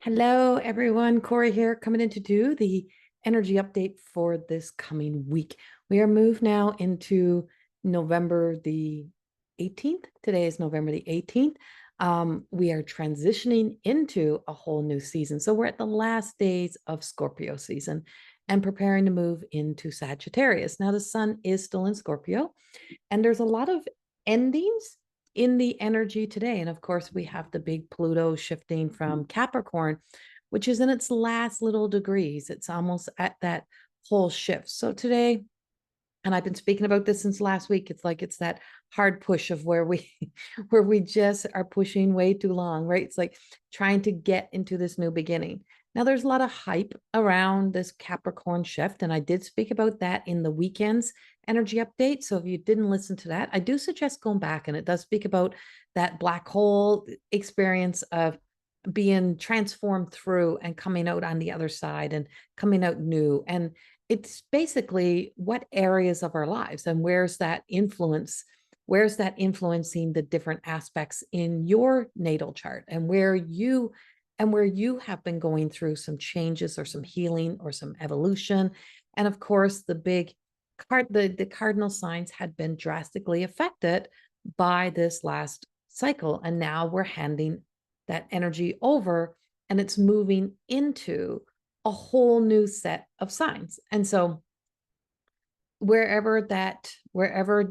Hello, everyone. Corey here, coming in to do the energy update for this coming week. We are moved now into November the 18th. Today is November the 18th. We are transitioning into a whole new season. So we're at the last days of Scorpio season and preparing to move into Sagittarius. Now, the sun is still in Scorpio, and there's a lot of endings in the energy today. And of course, we have the big Pluto shifting from Capricorn, which is in its last little degrees. It's almost at that whole shift. So today, and I've been speaking about this since last week, it's like it's that hard push of where we where we just are pushing way too long, right? It's like trying to get into this new beginning. Now there's a lot of hype around this Capricorn shift, and I did speak about that in the weekend's energy update. So if you didn't listen to that, I do suggest going back, and it does speak about that black hole experience of being transformed through and coming out on the other side and coming out new. And it's basically what areas of our lives and where's that influencing the different aspects in your natal chart, and where you have been going through some changes or some healing or some evolution. And of course, the cardinal signs had been drastically affected by this last cycle, and now we're handing that energy over, and it's moving into a whole new set of signs. And so wherever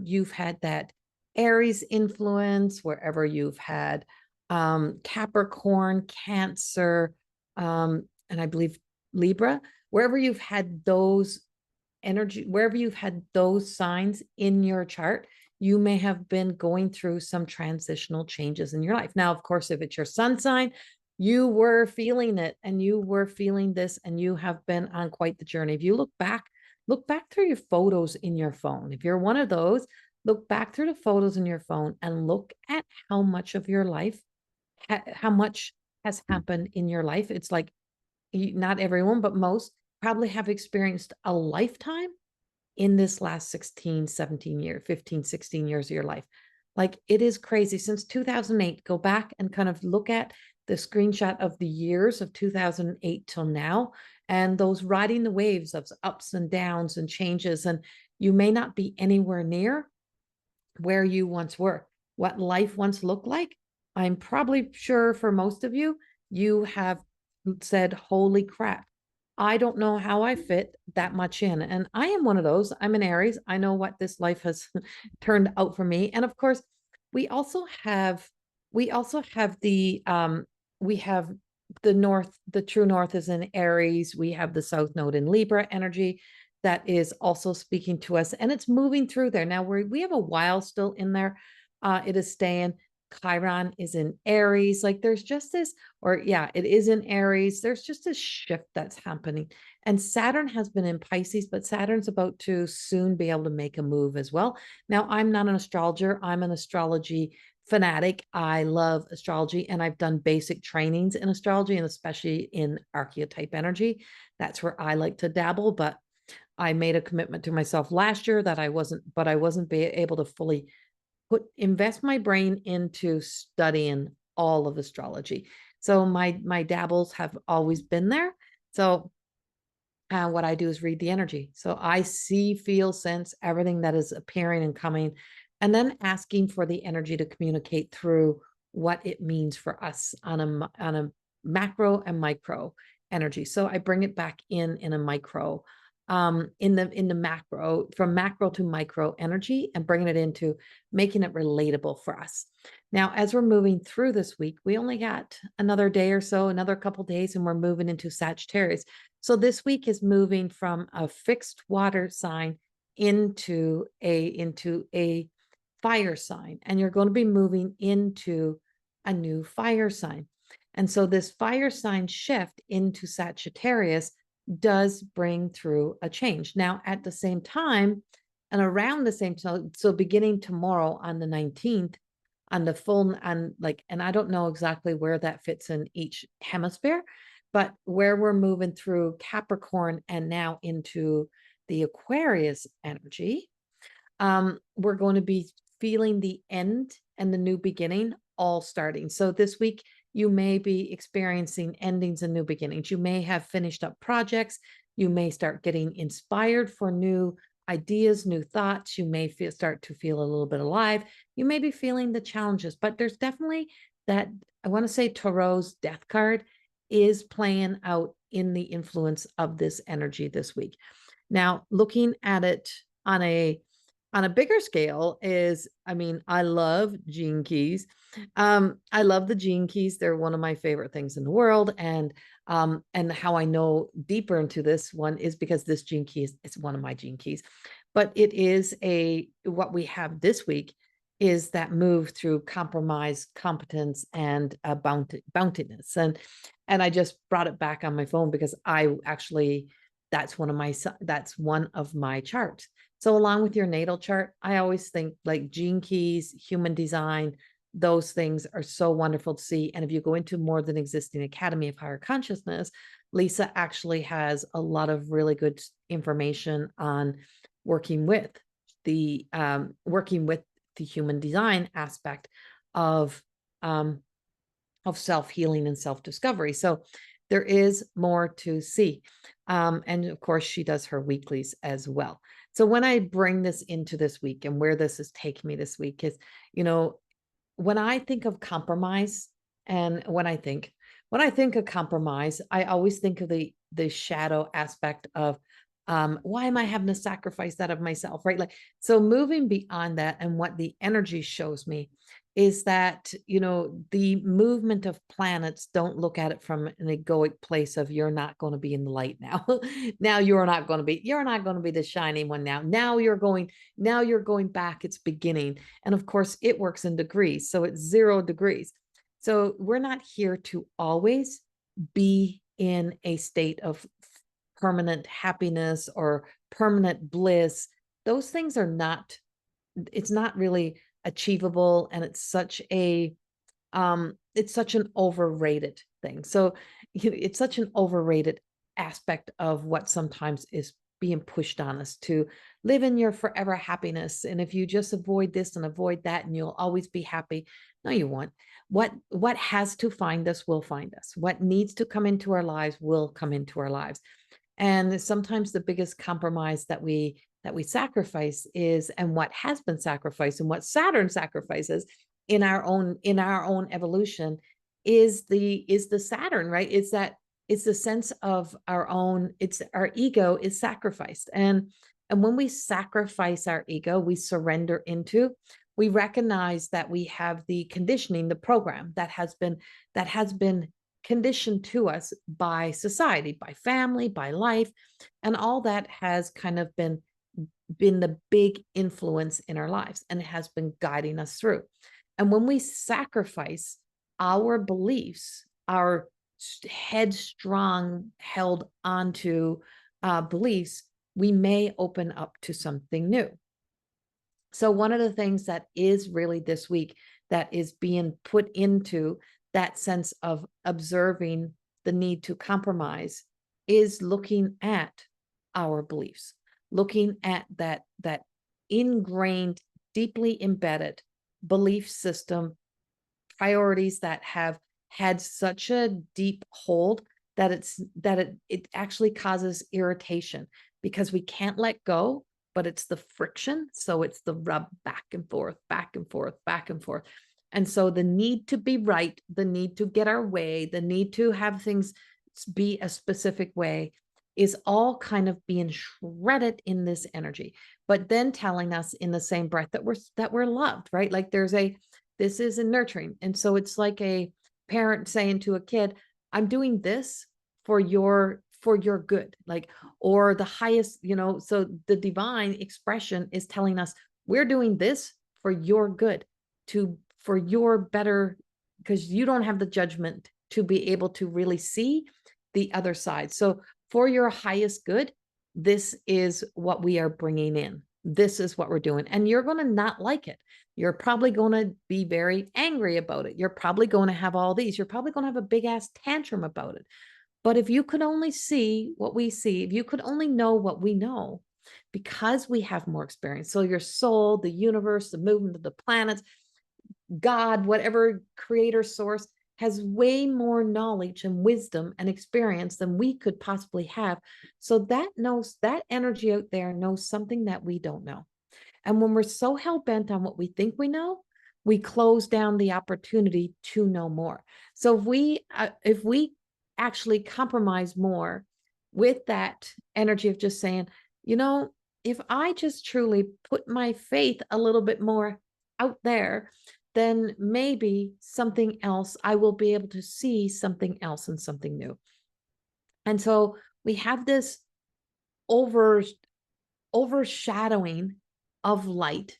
you've had that Aries influence, wherever you've had Capricorn, Cancer, and I believe Libra, wherever you've had those wherever you've had those signs in your chart, you may have been going through some transitional changes in your life. Now, of course, if it's your sun sign, you were feeling it, and you were feeling this, and you have been on quite the journey. If you look back through your photos in your phone. If you're one of those, look back through the photos in your phone and look at how much of your life, how much has happened in your life. It's like not everyone, but most probably have experienced a lifetime in this last 16, 17 years, 15, 16 years of your life. Like, it is crazy. Since 2008, go back and kind of look at the screenshot of the years of 2008 till now, and those riding the waves of ups and downs and changes. And you may not be anywhere near where you once were, what life once looked like. I'm probably sure for most of you, you have said, holy crap, I don't know how I fit that much in. And I am one of those. I'm an Aries. I know what this life has turned out for me. And of course, we also have we have the north, the true north is in Aries. We have the south node in Libra energy that is also speaking to us, and it's moving through there. Now we have a while still in there. It is staying. Chiron is in Aries. Like, there's just this, or yeah, it is in Aries. There's just a shift that's happening. And Saturn has been in Pisces, but Saturn's about to soon be able to make a move as well. Now, I'm not an astrologer. I'm an astrology fanatic. I love astrology, and I've done basic trainings in astrology, and especially in archetype energy. That's where I like to dabble, but I made a commitment to myself last year that I wasn't able to fully invest my brain into studying all of astrology. So my dabbles have always been there. So what I do is read the energy. So I see, feel, sense everything that is appearing and coming, and then asking for the energy to communicate through what it means for us on a macro and micro energy. So I bring it back in a micro, in the macro, from macro to micro energy, and bringing it into making it relatable for us. Now, as we're moving through this week, we only got another day or so, another couple days, and we're moving into Sagittarius. So this week is moving from a fixed water sign into a fire sign, and you're going to be moving into a new fire sign. And so this fire sign shift into Sagittarius does bring through a change. Now, at the same time, and around the same time, so beginning tomorrow on the 19th, on the full, on like, and I don't know exactly where that fits in each hemisphere, but where we're moving through Capricorn and now into the Aquarius energy, we're going to be feeling the end and the new beginning all starting. So this week You may be experiencing endings and new beginnings. You may have finished up projects. You may start getting inspired for new ideas, new thoughts. You may start to feel a little bit alive. You may be feeling the challenges, but there's definitely that, I want to say Tarot's death card is playing out in the influence of this energy this week. Now, looking at it on a bigger scale is, I mean, I love gene keys. I love the gene keys. They're one of my favorite things in the world. And how I know deeper into this one is because this gene key is one of my gene keys. But it is what we have this week is that move through compromise, competence, and bountiness. And I just brought it back on my phone because I actually, that's one of my charts. So along with your natal chart, I always think like gene keys, human design, those things are so wonderful to see. And if you go into More Than Existing Academy of Higher Consciousness, Lisa actually has a lot of really good information on working with the human design aspect of self-healing and self-discovery. So there is more to see. And of course, she does her weeklies as well. So when I bring this into this week and where this is taking me this week is, when I think of compromise, and when I think of compromise, I always think of the shadow aspect of why am I having to sacrifice that of myself, right? Like, so moving beyond that, and what the energy shows me is that, the movement of planets don't look at it from an egoic place of you're not going to be in the light now. Now you're not going to be the shiny one now. Now you're going back, it's beginning. And of course it works in degrees. So it's 0 degrees. So we're not here to always be in a state of permanent happiness or permanent bliss. Those things are not, it's not really achievable, and it's such an overrated thing. So it's such an overrated aspect of what sometimes is being pushed on us, to live in your forever happiness. And if you just avoid this and avoid that, and you'll always be happy. No, you won't. What has to find us will find us. What needs to come into our lives will come into our lives. And sometimes the biggest compromise that we sacrifice is, and what has been sacrificed, and what Saturn sacrifices in our own evolution is the Saturn, right? It's the sense of our own, it's our ego is sacrificed. And when we sacrifice our ego, we surrender into, we recognize that we have the conditioning, the program that has been conditioned to us by society, by family, by life, and all that has kind of been the big influence in our lives, and it has been guiding us through. And when we sacrifice our beliefs, our headstrong held onto beliefs, we may open up to something new. So one of the things that is really this week that is being put into that sense of observing the need to compromise is looking at our beliefs, looking at that ingrained, deeply embedded belief system, priorities that have had such a deep hold that it actually causes irritation, because we can't let go, but it's the friction. So it's the rub back and forth, back and forth, back and forth. And so the need to be right, the need to get our way, the need to have things be a specific way is all kind of being shredded in this energy, but then telling us in the same breath that we're loved, right? Like this is a nurturing. And so it's like a parent saying to a kid, I'm doing this for your good, like, or the highest, so the divine expression is telling us we're doing this for your good, for your better, because you don't have the judgment to be able to really see the other side. So for your highest good, this is what we are bringing in. This is what we're doing. And you're going to not like it. You're probably going to be very angry about it. You're probably going to have all these. You're probably going to have a big ass tantrum about it. But if you could only see what we see, if you could only know what we know, because we have more experience. So your soul, the universe, the movement of the planets, God, whatever creator source, has way more knowledge and wisdom and experience than we could possibly have. So that energy out there knows something that we don't know. And when we're so hell-bent on what we think we know, we close down the opportunity to know more. So if we actually compromise more with that energy of just saying, if I just truly put my faith a little bit more out there, then maybe something else, I will be able to see something else and something new. And so we have this overshadowing of light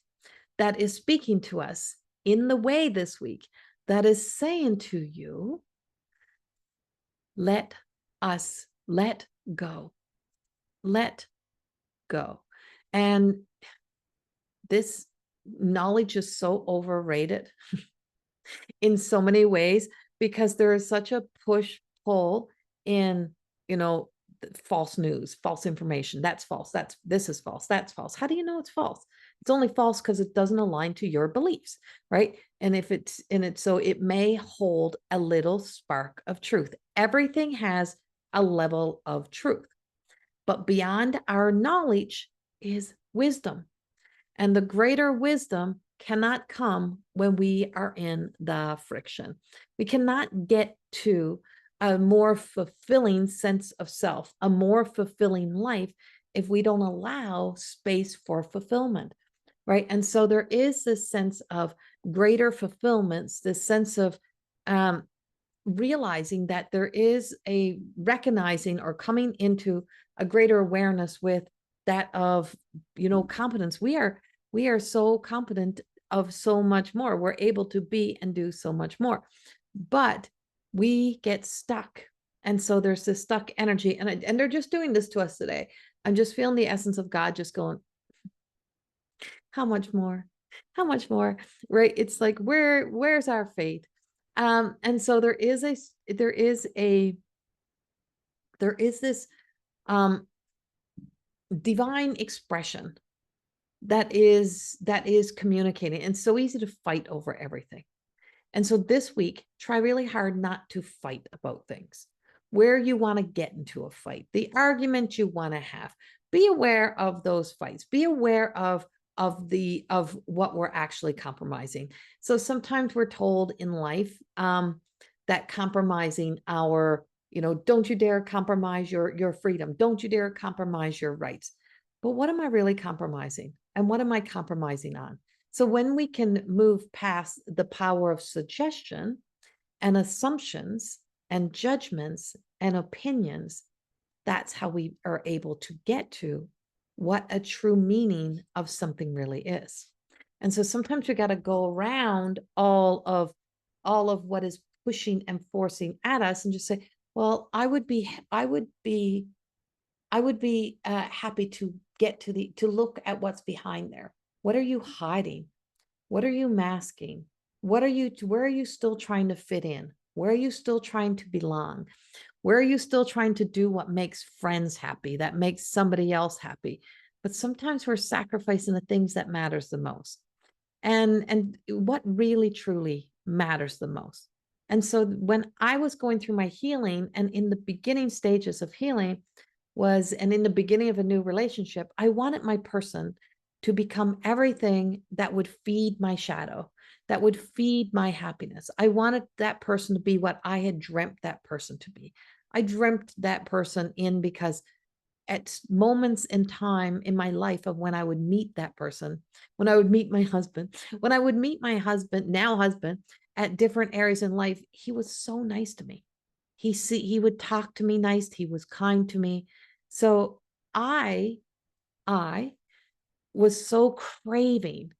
that is speaking to us in the way this week, that is saying to you, let go, let go. And this knowledge is so overrated in so many ways, because there is such a push pull in, false news, false information. That's false. This is false. That's false. How do you know it's false? It's only false because it doesn't align to your beliefs, right? And if it's in it, so it may hold a little spark of truth. Everything has a level of truth, but beyond our knowledge is wisdom. And the greater wisdom cannot come when we are in the friction. We cannot get to a more fulfilling sense of self, a more fulfilling life, if we don't allow space for fulfillment, right? And so there is this sense of greater fulfillments, this sense of realizing that there is a recognizing or coming into a greater awareness with that of, competence. We are so competent of so much more. We're able to be and do so much more, but we get stuck. And so there's this stuck energy, and they're just doing this to us today. I'm just feeling the essence of God just going, how much more? How much more? Right? It's like, where's our faith? And so there is this divine expression that is communicating, and so easy to fight over everything. And so this week, try really hard not to fight about things. Where you want to get into a fight, the argument you want to have, be aware of those fights. Be aware of what we're actually compromising. So sometimes we're told in life that compromising our, don't you dare compromise your freedom. Don't you dare compromise your rights. But what am I really compromising? And what am I compromising on? So when we can move past the power of suggestion and assumptions and judgments and opinions, that's how we are able to get to what a true meaning of something really is. And so sometimes we got to go around all of what is pushing and forcing at us and just say, well, I would be happy to get to look at what's behind there. What are you hiding? What are you masking? Where are you still trying to fit in? Where are you still trying to belong? Where are you still trying to do what makes friends happy, that makes somebody else happy? But sometimes we're sacrificing the things that matters the most. And what really truly matters the most. And so when I was going through my healing, and in the beginning stages of healing and in the beginning of a new relationship, I wanted my person to become everything that would feed my shadow, that would feed my happiness. I wanted that person to be what I had dreamt that person to be. I dreamt that person in because at moments in time in my life of when I would meet that person, when I would meet my husband, now husband, at different areas in life, he was so nice to me. He would talk to me nice. He was kind to me. So I was so craving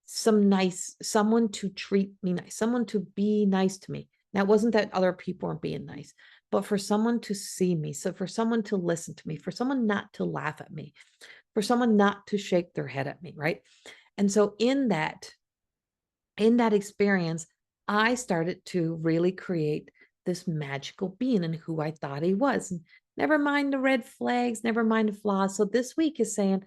someone to treat me nice, someone to be nice to me. Now, it wasn't that other people weren't being nice, but for someone to see me, so for someone to listen to me, for someone not to laugh at me, for someone not to shake their head at me, right? And so in that experience, I started to really create this magical being and who I thought he was. And never mind the red flags, never mind the flaws. So this week is saying,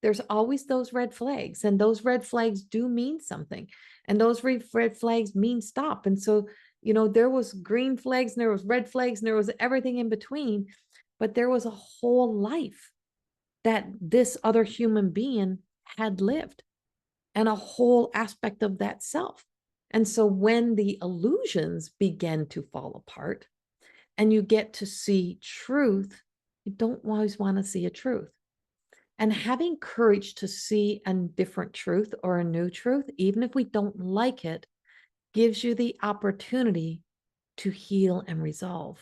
there's always those red flags, and those red flags do mean something. And those red flags mean stop. And so, there was green flags and there was red flags and there was everything in between, but there was a whole life that this other human being had lived and a whole aspect of that self. And so when the illusions begin to fall apart and you get to see truth, you don't always want to see a truth. And having courage to see a different truth or a new truth, even if we don't like it, gives you the opportunity to heal and resolve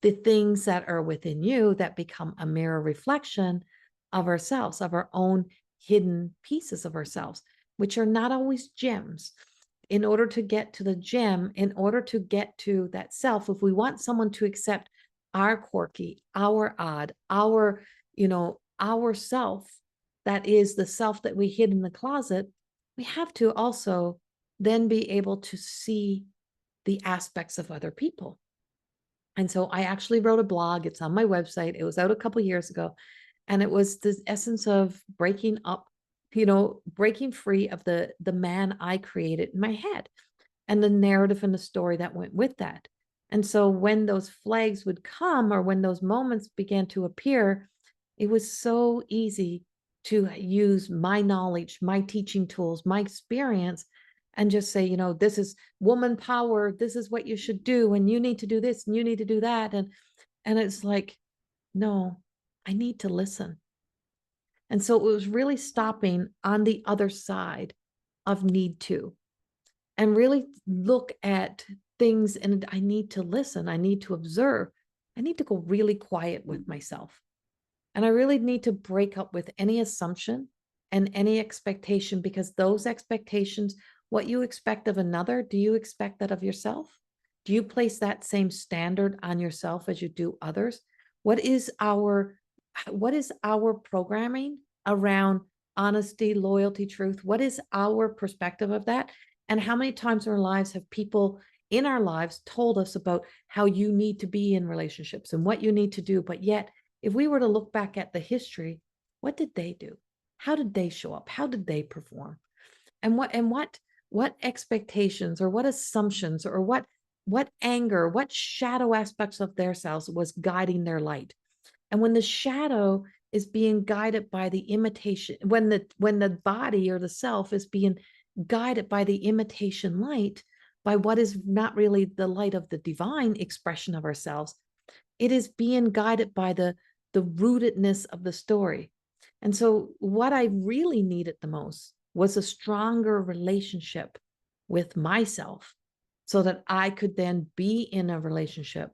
the things that are within you that become a mirror reflection of ourselves, of our own hidden pieces of ourselves, which are not always gems. In order to get to the gem, in order to get to that self, if we want someone to accept our quirky, our odd, our self, that is the self that we hid in the closet, we have to also then be able to see the aspects of other people. And so I actually wrote a blog. It's on my website. It was out a couple of years ago. And it was the essence of breaking up, breaking free of the man I created in my head and the narrative and the story that went with that. And so when those flags would come or when those moments began to appear, it was so easy to use my knowledge, my teaching tools, my experience, and just say, this is woman power. This is what you should do. And you need to do this and you need to do that. And it's like, no, I need to listen. And so it was really stopping on the other side of need to, and really look at things. And I need to listen. I need to observe. I need to go really quiet with myself. And I really need to break up with any assumption and any expectation, because those expectations, what you expect of another, do you expect that of yourself? Do you place that same standard on yourself as you do others? What is our programming around honesty, loyalty, truth? What is our perspective of that? And how many times in our lives have people in our lives told us about how you need to be in relationships and what you need to do? But yet, if we were to look back at the history, what did they do? How did they show up? How did they perform? And what expectations or what assumptions or what anger, what shadow aspects of their selves was guiding their light? And when the shadow is being guided by the imitation, when the body or the self is being guided by the imitation light, by what is not really the light of the divine expression of ourselves, it is being guided by the rootedness of the story. And so what I really needed the most was a stronger relationship with myself, so that I could then be in a relationship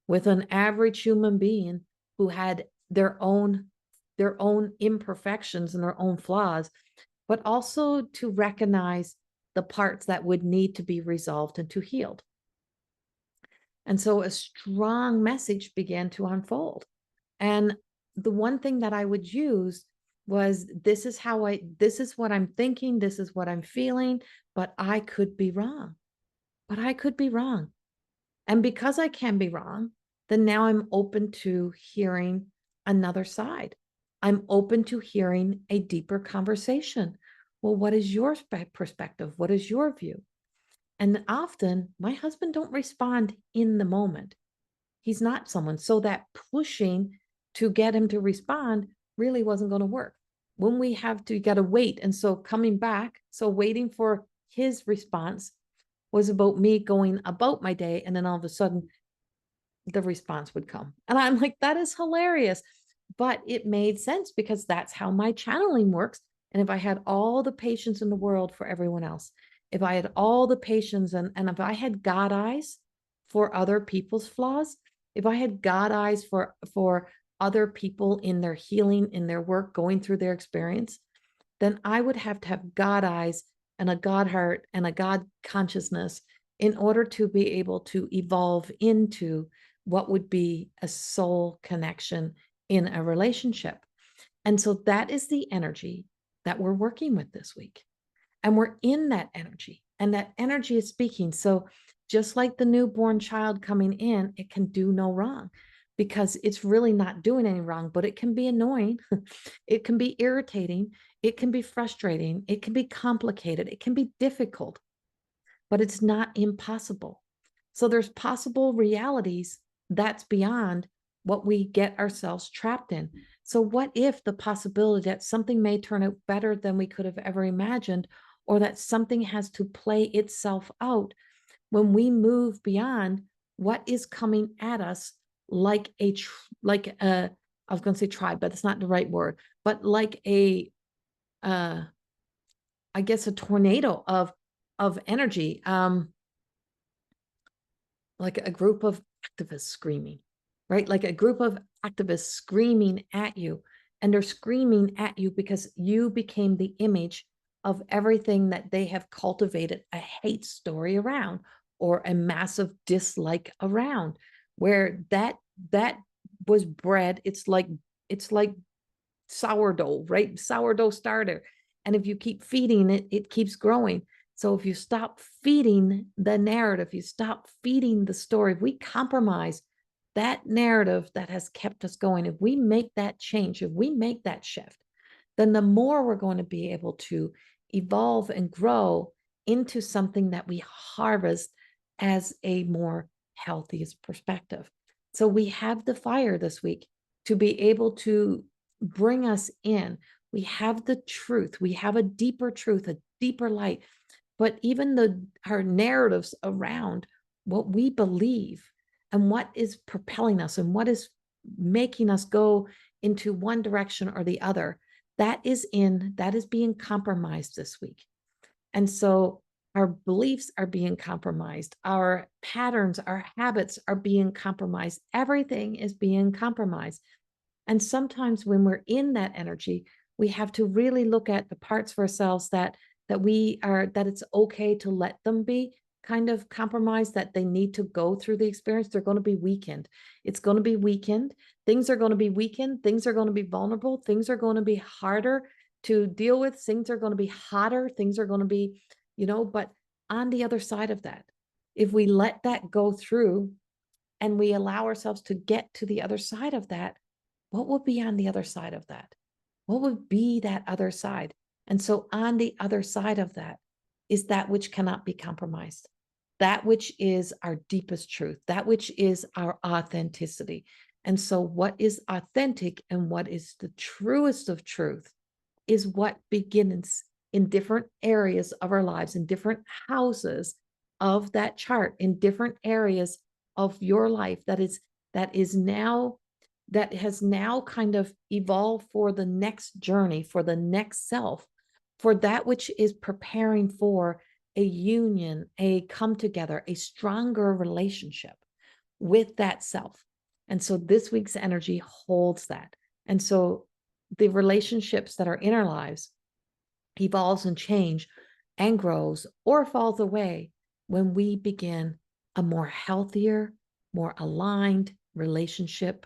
with an average human being who had their own imperfections and their own flaws, but also to recognize the parts that would need to be resolved and to healed. And so a strong message began to unfold. And the one thing that I would use was, this is what I'm thinking, this is what I'm feeling, but I could be wrong. But I could be wrong. And because I can be wrong, then now I'm open to hearing another side. I'm open to hearing a deeper conversation. Well, what is your perspective? What is your view? And often my husband don't respond in the moment. He's not someone. So that pushing to get him to respond really wasn't going to work. When we have to, you got to wait. And so coming back, so waiting for his response was about me going about my day. And then all of a sudden the response would come. And I'm like, that is hilarious. But it made sense because that's how my channeling works. And if I had all the patience in the world for everyone else, if I had all the patience and if I had God eyes for other people's flaws, if I had God eyes for other people in their healing, in their work, going through their experience, then I would have to have God eyes and a God heart and a God consciousness in order to be able to evolve into what would be a soul connection in a relationship. And so that is the energy that we're working with this week. And we're in that energy, and that energy is speaking. So just like the newborn child coming in, it can do no wrong because it's really not doing any wrong, but it can be annoying. It can be irritating. It can be frustrating. It can be complicated. It can be difficult. but it's not impossible. So there's possible realities that's beyond what we get ourselves trapped in. So what if the possibility that something may turn out better than we could have ever imagined, or that something has to play itself out when we move beyond what is coming at us, like I was going to say tribe, but it's not the right word, but like I guess a tornado of energy, like a group of activists screaming, right? Like a group of activists screaming at you, and they're screaming at you because you became the image of everything that they have cultivated a hate story around, or a massive dislike around, where that was bred. It's like sourdough, right? Sourdough starter. And if you keep feeding it, it keeps growing. So if you stop feeding the narrative, you stop feeding the story, if we compromise that narrative that has kept us going, if we make that change, if we make that shift, then the more we're going to be able to evolve and grow into something that we harvest as a more healthiest perspective. So we have the fire this week to be able to bring us in. We have the truth. We have a deeper truth, a deeper light. But even our narratives around what we believe and what is propelling us and what is making us go into one direction or the other, that is being compromised this week. And so our beliefs are being compromised. Our patterns, our habits are being compromised. Everything is being compromised. And sometimes when we're in that energy, we have to really look at the parts of ourselves that it's okay to let them be kind of compromised, that they need to go through the experience. They're going to be weakened. It's going to be weakened. Things are going to be weakened. Things are going to be vulnerable. Things are going to be harder to deal with. Things are going to be hotter. Things are going to be, but on the other side of that, if we let that go through and we allow ourselves to get to the other side of that, what would be on the other side of that? What would be that other side? And so on the other side of that is that which cannot be compromised, that which is our deepest truth, that which is our authenticity. And so what is authentic and what is the truest of truth is what begins in different areas of our lives, in different houses of that chart, in different areas of your life that has now kind of evolved for the next journey, for the next self, for that which is preparing for a union, a come together, a stronger relationship with that self. And so this week's energy holds that. And so the relationships that are in our lives evolves and change and grows or falls away when we begin a more healthier, more aligned relationship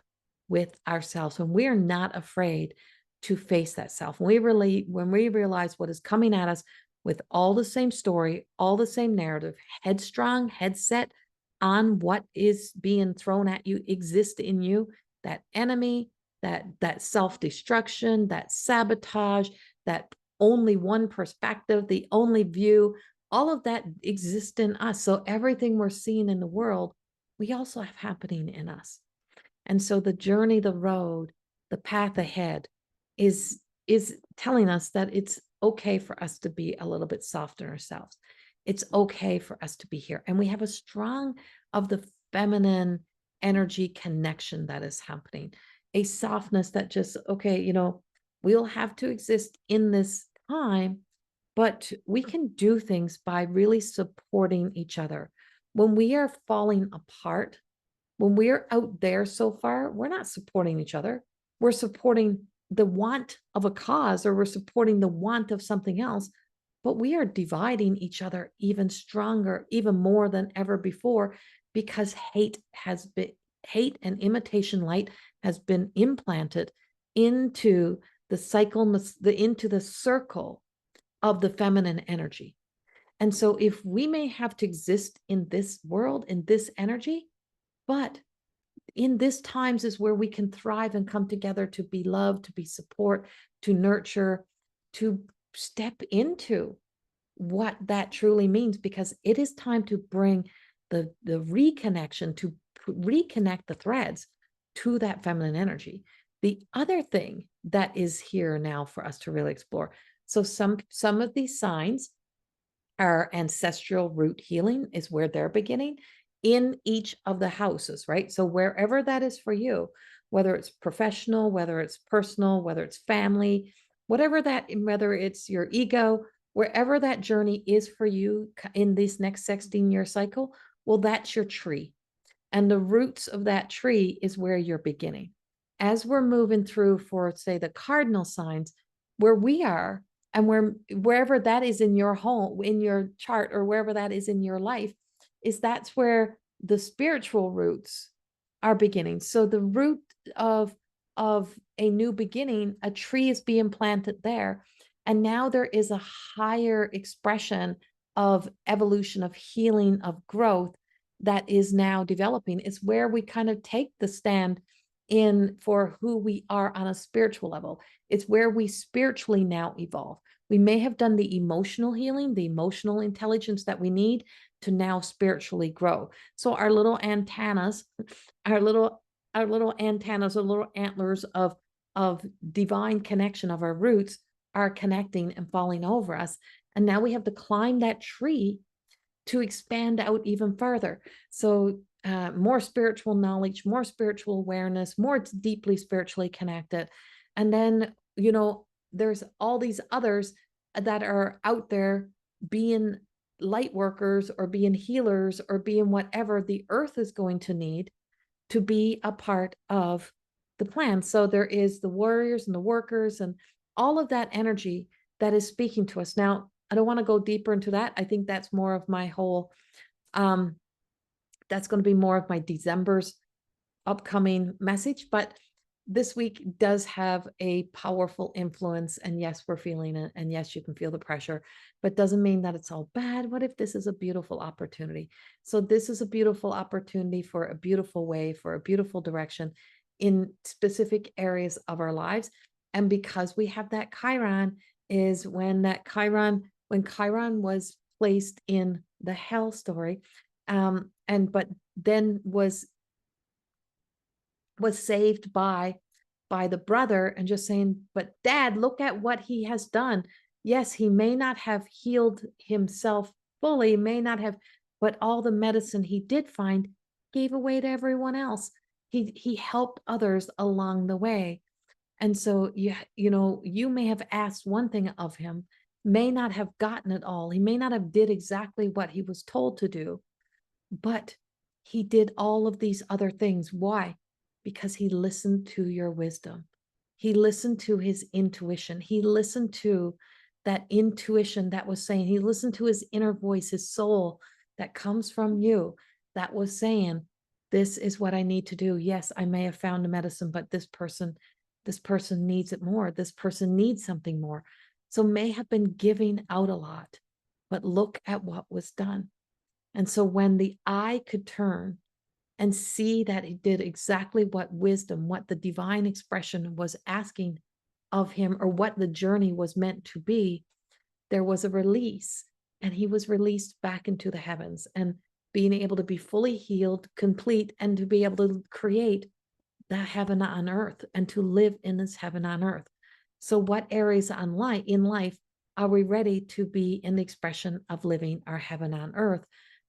with ourselves, when we're not afraid to face that self. When we realize what is coming at us with all the same story, all the same narrative, headstrong, headset on what is being thrown at you exists in you, that enemy, that self-destruction, that sabotage, that only one perspective, the only view, all of that exists in us. So everything we're seeing in the world, we also have happening in us. And so the journey, the road, the path ahead is telling us that it's okay for us to be a little bit soft on ourselves. It's okay for us to be here. And we have a strong of the feminine energy connection that is happening, a softness that just, okay, we'll have to exist in this time, but we can do things by really supporting each other. When we are falling apart, when we're out there so far, we're not supporting each other. We're supporting the want of a cause, or we're supporting the want of something else, but we are dividing each other even stronger, even more than ever before, because hate and imitation light has been implanted into the cycle, into the circle of the feminine energy. And so if we may have to exist in this world, in this energy, but in this times is where we can thrive and come together to be loved, to be support, to nurture, to step into what that truly means, because it is time to bring the reconnection, to reconnect the threads to that feminine energy. The other thing that is here now for us to really explore. So some of these signs, our ancestral root healing is where they're beginning in each of the houses, right? So wherever that is for you, whether it's professional, whether it's personal, whether it's family, whatever that, whether it's your ego, wherever that journey is for you in this next 16-year cycle, well, that's your tree. And the roots of that tree is where you're beginning. As we're moving through for, say, the cardinal signs, where we are, and wherever that is in your home, in your chart, or wherever that is in your life, is that's where the spiritual roots are beginning. So the root of a new beginning, a tree is being planted there. And now there is a higher expression of evolution, of healing, of growth that is now developing. It's where we kind of take the stand in for who we are on a spiritual level. It's where we spiritually now evolve. We may have done the emotional healing, the emotional intelligence that we need to now spiritually grow. So our little antennas, our little antennas, our little antlers of divine connection of our roots are connecting and falling over us. And now we have to climb that tree to expand out even further. So more spiritual knowledge, more spiritual awareness, more deeply spiritually connected. And then, you know, there's all these others that are out there being light workers or being healers or being whatever the earth is going to need to be a part of the plan. So there is the warriors and the workers and all of that energy that is speaking to us. Now, I don't want to go deeper into that. I think that's more of my whole, that's going to be more of my December's upcoming message. But this week does have a powerful influence. And yes, we're feeling it. And yes, you can feel the pressure, but doesn't mean that it's all bad. What if this is a beautiful opportunity? So this is a beautiful opportunity for a beautiful way, for a beautiful direction in specific areas of our lives. And because we have that Chiron, is when Chiron was placed in the hell story, but then was saved by the brother, and just saying, but dad, look at what he has done. Yes, he may not have healed himself fully, may not have, but all the medicine he did find gave away to everyone else. He helped others along the way. And so you may have asked one thing of him, may not have gotten it all. He may not have did exactly what he was told to do, but he did all of these other things. Why? Because he listened to your wisdom. He listened to his intuition. He listened to that intuition that was saying, he listened to his inner voice, his soul that comes from you, that was saying, this is what I need to do. Yes, I may have found a medicine, but this person needs it more. This person needs something more. So may have been giving out a lot, but look at what was done. And so when the eye could turn and see that he did exactly what wisdom, what the divine expression was asking of him, or what the journey was meant to be, there was a release, and he was released back into the heavens, and being able to be fully healed, complete, and to be able to create the heaven on earth and to live in this heaven on earth. So what areas in life are we ready to be in the expression of living our heaven on earth?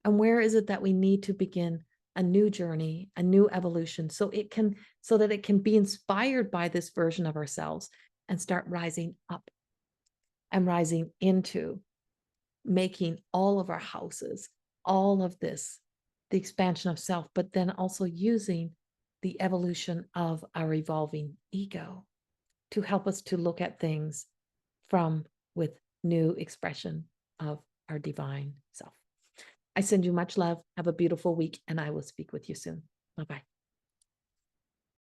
And where is it that we need to begin a new journey, a new evolution, so that it can be inspired by this version of ourselves and start rising up and rising into making all of our houses, all of this, the expansion of self, but then also using the evolution of our evolving ego to help us to look at things with new expression of our divine self. I send you much love. Have a beautiful week, and I will speak with you soon. Bye-bye.